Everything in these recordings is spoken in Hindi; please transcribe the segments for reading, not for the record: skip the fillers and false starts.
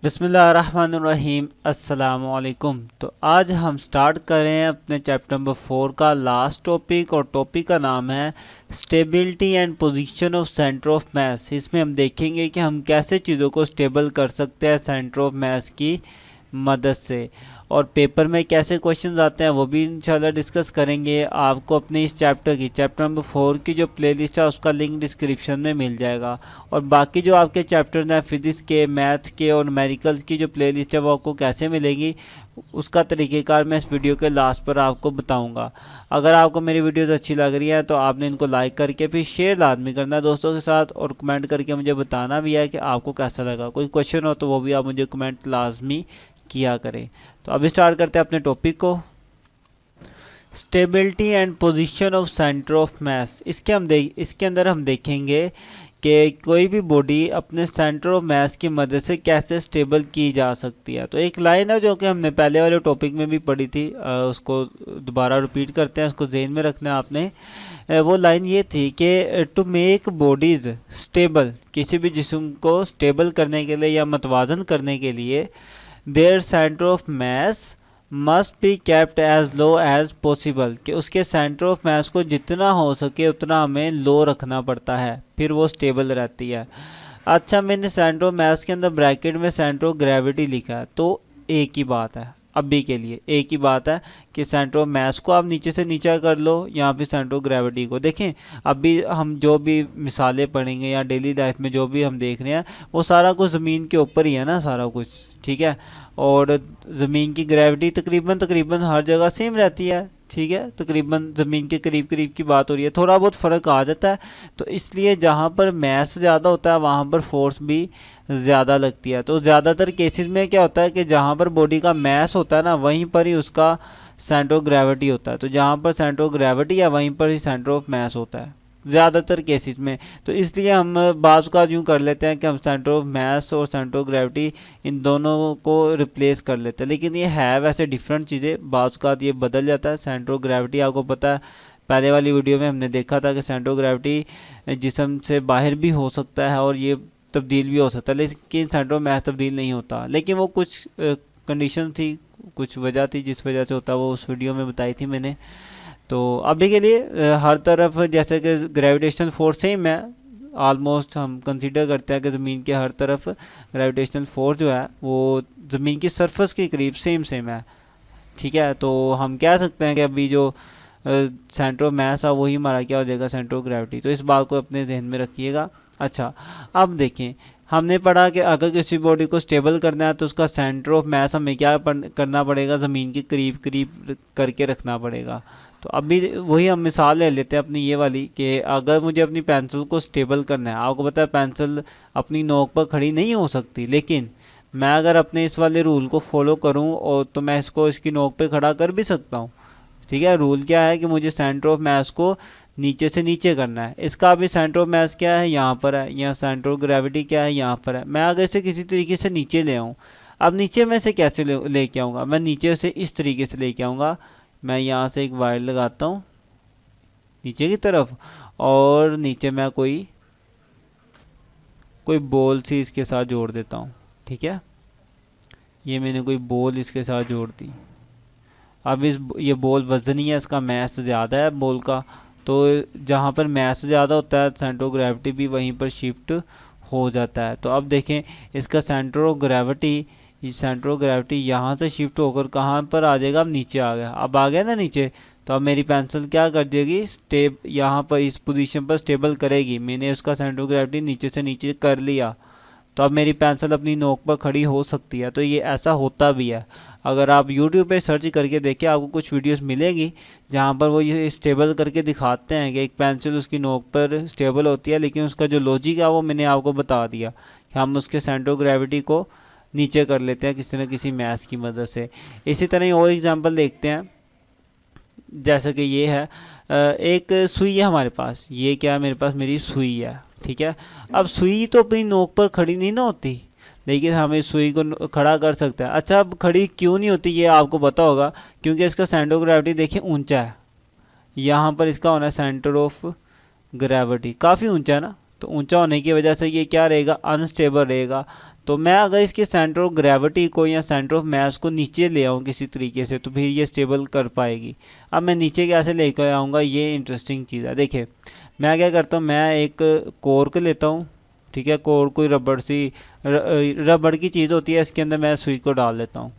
बिस्मिल्लाहिर्रहमानिर्रहीम अस्सलामुअलैकुम। तो आज हम स्टार्ट कर रहे हैं अपने चैप्टर नंबर 4 का लास्ट टॉपिक, और टॉपिक का नाम है stability and position of centre of मास। इसमें हम देखेंगे कि हम कैसे चीज़ों को स्टेबल कर सकते हैं सेंटर ऑफ मास की मदद से, और पेपर में कैसे क्वेश्चंस आते हैं वो भी इंशाल्लाह डिस्कस करेंगे। आपको अपने इस चैप्टर नंबर 4 की जो प्लेलिस्ट है उसका लिंक डिस्क्रिप्शन में मिल जाएगा, और बाकी जो आपके चैप्टर्स हैं फिज़िक्स के, मैथ के और न्यूमेरिकल्स की जो प्लेलिस्ट है वो आपको कैसे मिलेगी उसका तरीक़ेकार मैं इस वीडियो के लास्ट पर आपको बताऊंगा। अगर आपको मेरी वीडियोस अच्छी लग रही है तो आपने इनको लाइक करके फिर शेयर लाजमी करना है दोस्तों के साथ, और कमेंट करके मुझे बताना भी है कि आपको कैसा लगा। कोई क्वेश्चन हो तो वो भी आप मुझे कमेंट लाजमी किया करें। तो अभी स्टार्ट करते हैं अपने टॉपिक को, stability and position of centre of मास। इसके अंदर हम देखेंगे कि कोई भी बॉडी अपने सेंटर ऑफ मास की मदद से कैसे स्टेबल की जा सकती है। तो एक लाइन है जो कि हमने पहले वाले टॉपिक में भी पढ़ी थी, उसको दोबारा रिपीट करते हैं, उसको जहन में रखना है आपने। वो लाइन ये थी कि टू मेक बॉडीज़ स्टेबल, किसी भी जिस्म को स्टेबल करने के लिए या मतवाजन करने के लिए their centre of mass must be kept as low as possible, कि उसके सेंटर ऑफ मास को जितना हो सके उतना हमें लो रखना पड़ता है, फिर वो स्टेबल रहती है। अच्छा, मैंने सेंटर ऑफ मास के अंदर ब्रैकेट में सेंटर ऑफ ग्रेविटी लिखा है, तो एक ही बात है, अभी के लिए एक ही बात है कि सेंटर ऑफ मास को आप नीचे से नीचा कर लो, यहाँ पे सेंटर ऑफ ग्रेविटी को देखें। अभी हम जो भी मिसालें पढ़ेंगे या डेली लाइफ में जो भी हम देख रहे हैं वो सारा कुछ ज़मीन के ऊपर ही है ना, सारा कुछ ठीक है। और ज़मीन की ग्रेविटी तकरीबन हर जगह सेम रहती है, ठीक है। तकरीबन ज़मीन के करीब करीब की बात हो रही है, थोड़ा बहुत फ़र्क आ जाता है। तो इसलिए जहाँ पर मास ज़्यादा होता है वहाँ पर फोर्स भी ज़्यादा लगती है। तो ज़्यादातर केसेस में क्या होता है कि जहाँ पर बॉडी का मास होता है ना वहीं पर ही उसका सेंटर ऑफ ग्रेविटी होता है। तो जहाँ पर सेंटर ऑफ ग्रेविटी है वहीं पर ही सेंटर ऑफ मास होता है ज़्यादातर केसेस में। तो इसलिए हम बाज़ का यूँ कर लेते हैं कि हम सेंटर ऑफ मास और सेंटर ऑफ ग्रेविटी इन दोनों को रिप्लेस कर लेते हैं, लेकिन ये है वैसे डिफरेंट चीज़ें। बाज़ का ये बदल जाता है। सेंटर ऑफ ग्रेविटी आपको पता है, पहले वाली वीडियो में हमने देखा था कि सेंटर ऑफ ग्रेविटी जिस्म से बाहर भी हो सकता है और ये तब्दील भी हो सकता है, लेकिन सेंटर ऑफ मास तब्दील नहीं होता। लेकिन वो कुछ कंडीशन थी, कुछ वजह थी जिस वजह से होता, वो उस वीडियो में बताई थी मैंने। तो अभी के लिए हर तरफ जैसे कि ग्रेविटेशनल फोर्स सेम है, ऑलमोस्ट हम कंसीडर करते हैं कि ज़मीन के हर तरफ ग्रेविटेशनल फोर्स जो है वो ज़मीन की सरफेस के करीब सेम है, ठीक है। तो हम कह सकते हैं कि अभी जो सेंटर ऑफ मास है वही हमारा क्या हो जाएगा, सेंटर ऑफ ग्रेविटी। तो इस बात को अपने जहन में रखिएगा। अच्छा, अब देखें, हमने पढ़ा कि अगर किसी बॉडी को स्टेबल करना है तो उसका सेंटर ऑफ मास हमें क्या करना पड़ेगा, ज़मीन के करीब करीब करके रखना पड़ेगा। तो अभी वही हम मिसाल ले लेते हैं अपनी ये वाली, कि अगर मुझे अपनी पेंसिल को स्टेबल करना है, आपको पता है पेंसिल अपनी नोक पर खड़ी नहीं हो सकती, लेकिन मैं अगर अपने इस वाले रूल को फॉलो करूं और तो मैं इसको इसकी नोक पे खड़ा कर भी सकता हूं, ठीक है। रूल क्या है कि मुझे सेंटर ऑफ मास को नीचे से नीचे करना है। इसका अभी सेंटर ऑफ मास क्या है, यहाँ पर है, यहाँ सेंटर ऑफ ग्रेविटी क्या है, यहाँ पर है। मैं अगर इसे किसी तरीके से नीचे ले आऊँ, अब नीचे में से कैसे लेके आऊँगा, मैं नीचे से इस तरीके से लेके आऊँगा। मैं यहाँ से एक वायर लगाता हूँ नीचे की तरफ, और नीचे मैं कोई बॉल सी इसके साथ जोड़ देता हूँ, ठीक है। ये मैंने कोई बॉल इसके साथ जोड़ दी। अब ये बॉल वजनी है, इसका मास ज़्यादा है बॉल का, तो जहाँ पर मास ज़्यादा होता है सेंटर ऑफ ग्रेविटी भी वहीं पर शिफ्ट हो जाता है। तो अब देखें, इसका सेंटर ऑफ ग्रेविटी यहाँ से शिफ्ट होकर कहाँ पर आ जाएगा, अब नीचे आ गया। अब आ गया ना नीचे, तो अब मेरी पेंसिल क्या कर देगी, यहाँ पर इस पोजीशन पर स्टेबल करेगी। मैंने उसका सेंटर ऑफ ग्रेविटी नीचे से नीचे कर लिया, तो अब मेरी पेंसिल अपनी नोक पर खड़ी हो सकती है। तो ये ऐसा होता भी है। अगर आप YouTube पे सर्च करके देखें, आपको कुछ वीडियोस मिलेगी जहाँ पर वो ये स्टेबल करके दिखाते हैं कि एक पेंसिल उसकी नोक पर स्टेबल होती है, लेकिन उसका जो लॉजिक है वो मैंने आपको बता दिया कि हम उसके सेंटर ऑफ ग्रेविटी को नीचे कर लेते हैं किसी न किसी मास की मदद से। इसी तरह और एग्जाम्पल देखते हैं, जैसे कि ये है, एक सुई है हमारे पास। ये क्या है, मेरे पास मेरी सुई है, ठीक है। अब सुई तो अपनी नोक पर खड़ी नहीं ना होती, लेकिन हम इस सुई को खड़ा कर सकते हैं। अच्छा, अब खड़ी क्यों नहीं होती ये आपको पता होगा, क्योंकि इसका सेंटर ऑफ ग्रेविटी देखिए ऊंचा है। यहाँ पर इसका होना है सेंटर ऑफ ग्रेविटी काफ़ी ऊंचा है ना, तो ऊंचा होने की वजह से ये क्या रहेगा, अनस्टेबल रहेगा। तो मैं अगर इसके सेंटर ऑफ ग्रेविटी को या सेंटर ऑफ मास को नीचे ले आऊँ किसी तरीके से, तो फिर ये स्टेबल कर पाएगी। अब मैं नीचे कैसे लेकर आऊँगा, ये इंटरेस्टिंग चीज़ है। देखिए मैं क्या करता हूँ, मैं एक कोर्क लेता हूँ, ठीक है, कोर्क कोई रबड़ की चीज़ होती है, इसके अंदर मैं सुई को डाल देता हूँ।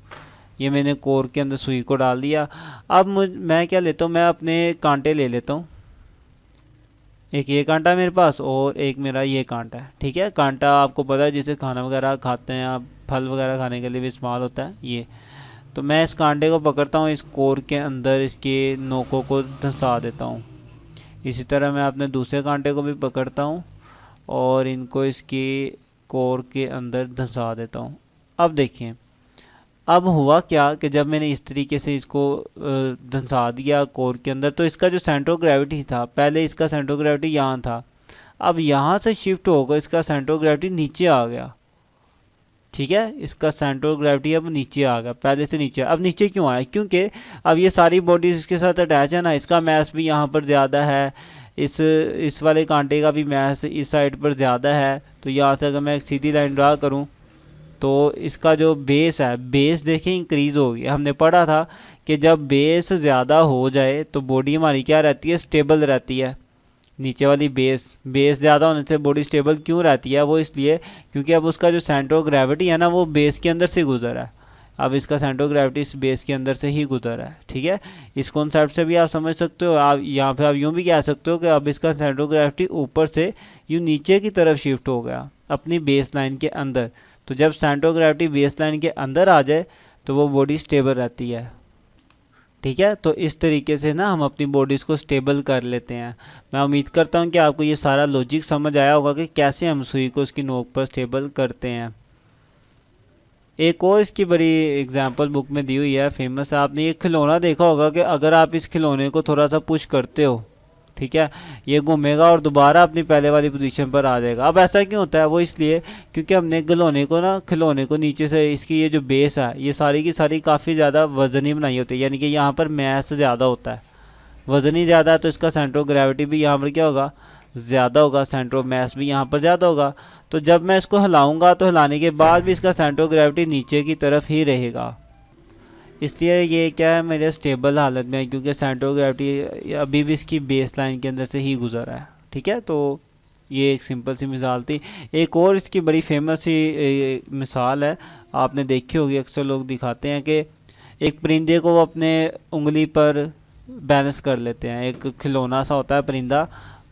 ये मैंने कोर्क के अंदर सुई को डाल दिया। अब मैं क्या लेता हूँ, मैं अपने कांटे ले लेता हूँ। एक ये कांटा मेरे पास और एक मेरा ये कांटा है, ठीक है। कांटा आपको पता है जिसे खाना वगैरह खाते हैं आप, फल वगैरह खाने के लिए भी इस्तेमाल होता है ये। तो मैं इस कांटे को पकड़ता हूँ, इस कोर के अंदर इसके नोकों को धंसा देता हूँ। इसी तरह मैं अपने दूसरे कांटे को भी पकड़ता हूँ और इनको इसके कोर के अंदर धंसा देता हूँ। अब देखिए अब हुआ क्या कि जब मैंने इस तरीके से इसको धंसा दिया कोर के अंदर, तो इसका जो सेंटर ऑफ ग्रेविटी था, पहले इसका सेंटर ऑफ ग्रेविटी यहाँ था, अब यहाँ से शिफ्ट होकर इसका सेंटर ऑफ ग्रेविटी नीचे आ गया, ठीक है। इसका सेंटर ऑफ ग्रेविटी अब नीचे आ गया, पहले से नीचे। अब नीचे क्यों आया, क्योंकि अब ये सारी बॉडीज इसके साथ अटैच है ना, इसका मास भी यहाँ पर ज़्यादा है, इस वाले कांटे का भी मास इस साइड पर ज़्यादा है। तो यहाँ से अगर मैं एक सीधी लाइन ड्रा करूँ तो इसका जो बेस है, बेस देखें इंक्रीज़ हो गया। हमने पढ़ा था कि जब बेस ज़्यादा हो जाए तो बॉडी हमारी क्या रहती है, स्टेबल रहती है। नीचे वाली बेस ज़्यादा होने से बॉडी स्टेबल क्यों रहती है, वो इसलिए क्योंकि अब उसका जो सेंटर ऑफ ग्रेविटी है ना, वो बेस के अंदर से गुजरा है। अब इसका सेंटर ऑफ ग्रेविटी इस बेस के अंदर से ही गुजरा है, ठीक है। इस कॉन्सेप्ट से भी आप समझ सकते हो। आप यहाँ पे आप यूँ भी कह सकते हो कि अब इसका सेंटर ऑफ ग्रेविटी ऊपर से यूँ नीचे की तरफ शिफ्ट हो गया अपनी बेस लाइन के अंदर। तो जब centre of gravity base line के अंदर आ जाए तो वो बॉडी स्टेबल रहती है, ठीक है। तो इस तरीके से ना हम अपनी बॉडीज़ को स्टेबल कर लेते हैं। मैं उम्मीद करता हूँ कि आपको ये सारा लॉजिक समझ आया होगा कि कैसे हम सुई को उसकी नोक पर स्टेबल करते हैं। एक और इसकी बड़ी एग्जांपल बुक में दी हुई है, फेमस है। आपने ये खिलौना देखा होगा कि अगर आप इस खिलौने को थोड़ा सा पुश करते हो, ठीक है, ये घूमेगा और दोबारा अपनी पहले वाली पोजीशन पर आ जाएगा। अब ऐसा क्यों होता है, वो इसलिए क्योंकि हमने खिलौने को नीचे से इसकी ये जो बेस है, ये सारी की सारी काफ़ी ज़्यादा वज़नी बनाई होती है, यानी कि यहाँ पर मास ज़्यादा होता है, वज़न ही ज़्यादा है, तो इसका सेंटर ऑफ ग्रेविटी भी यहाँ पर क्या होगा, ज़्यादा होगा, सेंटर ऑफ मास भी यहाँ पर ज़्यादा होगा। तो जब मैं इसको हिलाऊंगा तो हिलाने के बाद भी इसका सेंटर ऑफ ग्रेविटी नीचे की तरफ ही रहेगा, इसलिए ये क्या है, मेरे स्टेबल हालत में है, क्योंकि सेंटर ऑफ ग्रेविटी अभी भी इसकी बेस लाइन के अंदर से ही गुजरा है, ठीक है। तो ये एक सिंपल सी मिसाल थी। एक और इसकी बड़ी फेमस सी मिसाल है, आपने देखी होगी, अक्सर लोग दिखाते हैं कि एक परिंदे को वो अपने उंगली पर बैलेंस कर लेते हैं। एक खिलौना सा होता है परिंदा,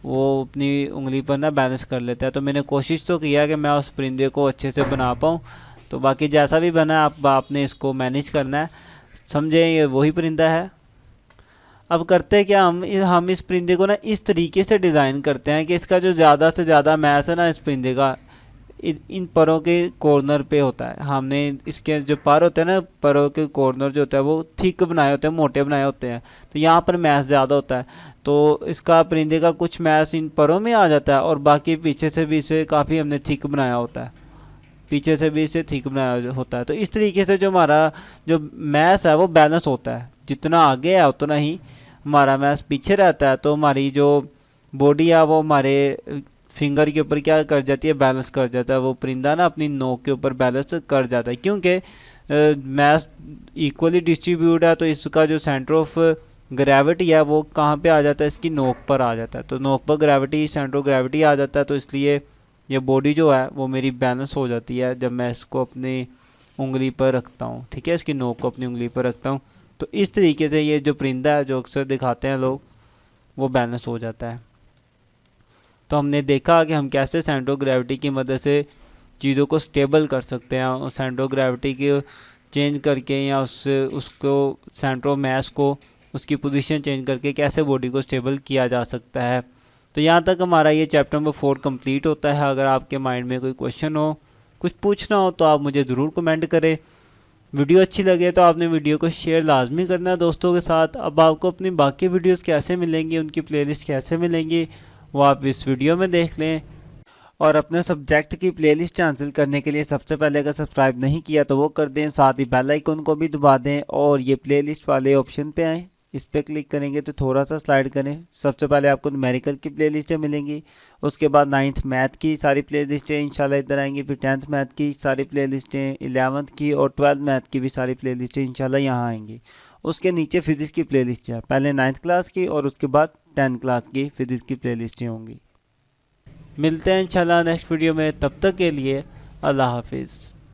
वो अपनी उंगली पर ना बैलेंस कर लेता है। तो मैंने कोशिश तो किया कि मैं उस परिंदे को अच्छे से बना पाऊँ। तो बाकी जैसा भी बना आपने इसको मैनेज करना है, समझे, ये वही परिंदा है। अब करते क्या, हम इस परिंदे को ना इस तरीके से डिज़ाइन करते हैं कि इसका जो ज़्यादा से ज़्यादा मास है ना इस परिंदे का, इन परों के कॉर्नर पे होता है। हमने इसके जो पर होते हैं ना, परों के कॉर्नर जो होता है वो थिक बनाए होते हैं, मोटे बनाए होते हैं, तो यहाँ पर मास ज़्यादा होता है। तो इसका परिंदे का कुछ मास इन परों में आ जाता है और बाकी पीछे से भी इसे काफ़ी हमने थिक बनाया होता है, पीछे से भी इसे ठीक बनाया होता है। तो इस तरीके से जो हमारा जो मास है वो बैलेंस होता है, जितना आगे है उतना ही हमारा मास पीछे रहता है। तो हमारी जो बॉडी है वो हमारे फिंगर के ऊपर क्या कर जाती है, बैलेंस कर जाता है। वो परिंदा ना अपनी नोक के ऊपर बैलेंस कर जाता है, क्योंकि मास इक्वली डिस्ट्रीब्यूट है। तो इसका जो सेंटर ऑफ ग्रेविटी है वो कहाँ पे आ जाता है, इसकी नोक पर आ जाता है। तो नोक पर ग्रेविटी, सेंटर ऑफ ग्रेविटी आ जाता है, तो इसलिए ये बॉडी जो है वो मेरी बैलेंस हो जाती है जब मैं इसको अपनी उंगली पर रखता हूँ, ठीक है, इसकी नोक को अपनी उंगली पर रखता हूँ। तो इस तरीके से ये जो परिंदा है जो अक्सर दिखाते हैं लोग, वो बैलेंस हो जाता है। तो हमने देखा कि हम कैसे सेंटर ऑफ ग्रेविटी की मदद से चीज़ों को स्टेबल कर सकते हैं, सेंटर ऑफ ग्रेविटी को चेंज करके या उसको सेंटर ऑफ मास को उसकी पोजीशन चेंज करके कैसे बॉडी को स्टेबल किया जा सकता है। तो यहाँ तक हमारा ये चैप्टर नंबर 4 कंप्लीट होता है। अगर आपके माइंड में कोई क्वेश्चन हो, कुछ पूछना हो, तो आप मुझे ज़रूर कमेंट करें। वीडियो अच्छी लगे तो आपने वीडियो को शेयर लाजमी करना है दोस्तों के साथ। अब आपको अपनी बाकी वीडियोस कैसे मिलेंगी, उनकी प्लेलिस्ट कैसे मिलेंगी, वो आप इस वीडियो में देख लें। और अपने सब्जेक्ट की प्लेलिस्ट हासिल करने के लिए सबसे पहले अगर सब्सक्राइब नहीं किया तो वो कर दें, साथ ही बेल आइकन को भी दबा दें और ये प्लेलिस्ट वाले ऑप्शन पे आएँ, इस पर क्लिक करेंगे तो थोड़ा सा स्लाइड करें। सबसे पहले आपको न्यूमेरिकल की प्लेलिस्टें मिलेंगी, उसके बाद 9th मैथ की सारी प्लेलिस्टें इंशाल्लाह इधर आएंगी, फिर 10th मैथ की सारी प्लेलिस्टें, 11th की और 12th मैथ की भी सारी प्लेलिस्टें इंशाल्लाह यहाँ आएंगी। उसके नीचे फिजिक्स की प्लेलिस्ट है, पहले 9th क्लास की और उसके बाद 10th क्लास की फिजिक्स की प्लेलिस्टें होंगी। मिलते हैं इंशाल्लाह नेक्स्ट वीडियो में, तब तक के लिए अल्लाह हाफिज़।